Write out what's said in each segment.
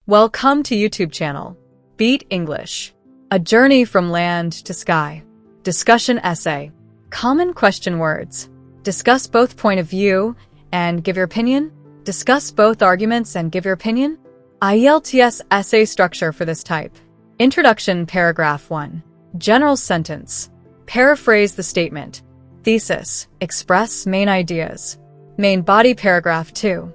Welcome to YouTube channel, Beat English. A journey from land to sky. Discussion essay. Common question words. Discuss both point of view and give your opinion. Discuss both arguments and give your opinion. IELTS essay structure for this type. Introduction, paragraph 1. General sentence. Paraphrase the statement. Thesis. Express main ideas. Main body, paragraph 2.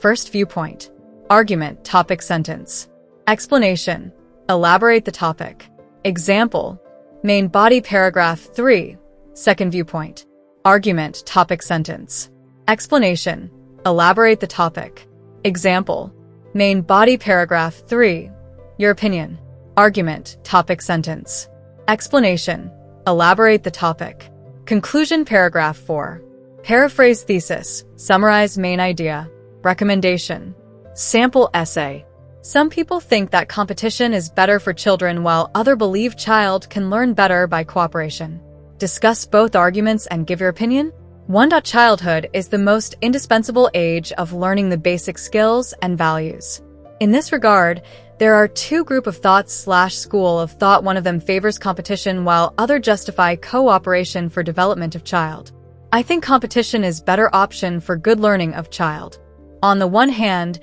First viewpoint. Argument, topic, sentence. Explanation. Elaborate the topic. Example. Main body, paragraph 3. Second viewpoint. Argument, topic, sentence. Explanation. Elaborate the topic. Example. Main body, paragraph 3. Your opinion. Argument, topic, sentence. Explanation. Elaborate the topic. Conclusion, paragraph 4. Paraphrase thesis. Summarize main idea. Recommendation. Sample essay. Some people think that competition is better for children while others believe child can learn better by cooperation. Discuss both arguments and give your opinion. 1. Childhood is the most indispensable age of learning the basic skills and values. In this regard, there are two groups of thoughts/school of thought. One of them favors competition while other justify cooperation for development of child. I think competition is better option for good learning of child. On the one hand,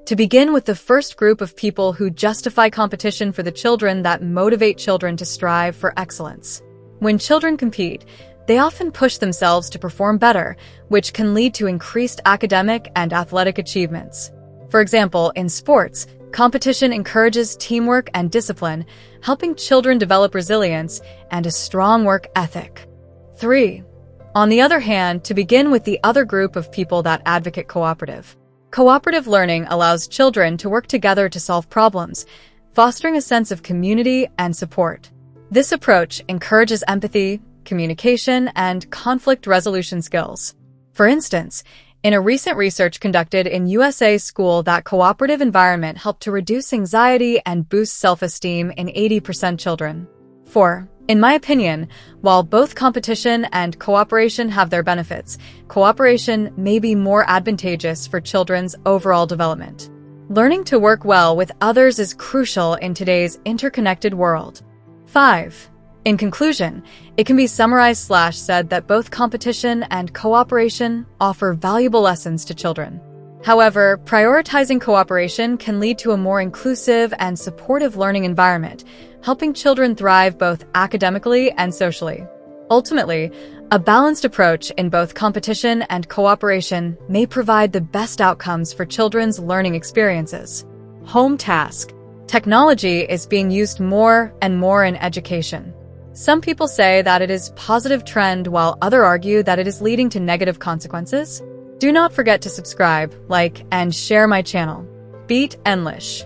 to begin with the first group of people who justify competition for the children that motivate children to strive for excellence. When children compete, they often push themselves to perform better, which can lead to increased academic and athletic achievements. For example, in sports, competition encourages teamwork and discipline, helping children develop resilience and a strong work ethic. 3. On the other hand, to begin with the other group of people that advocate cooperative. Cooperative learning allows children to work together to solve problems, fostering a sense of community and support. This approach encourages empathy, communication, and conflict resolution skills. For instance, in a recent research conducted in USA school, that cooperative environment helped to reduce anxiety and boost self-esteem in 80% children. 4. In my opinion, while both competition and cooperation have their benefits, cooperation may be more advantageous for children's overall development. Learning to work well with others is crucial in today's interconnected world. 5. In conclusion, it can be summarized/said that both competition and cooperation offer valuable lessons to children. However, prioritizing cooperation can lead to a more inclusive and supportive learning environment, helping children thrive both academically and socially. Ultimately, a balanced approach in both competition and cooperation may provide the best outcomes for children's learning experiences. Home task. Technology is being used more and more in education. Some people say that it is a positive trend while others argue that it is leading to negative consequences. Do not forget to subscribe, like, and share my channel. Beat English.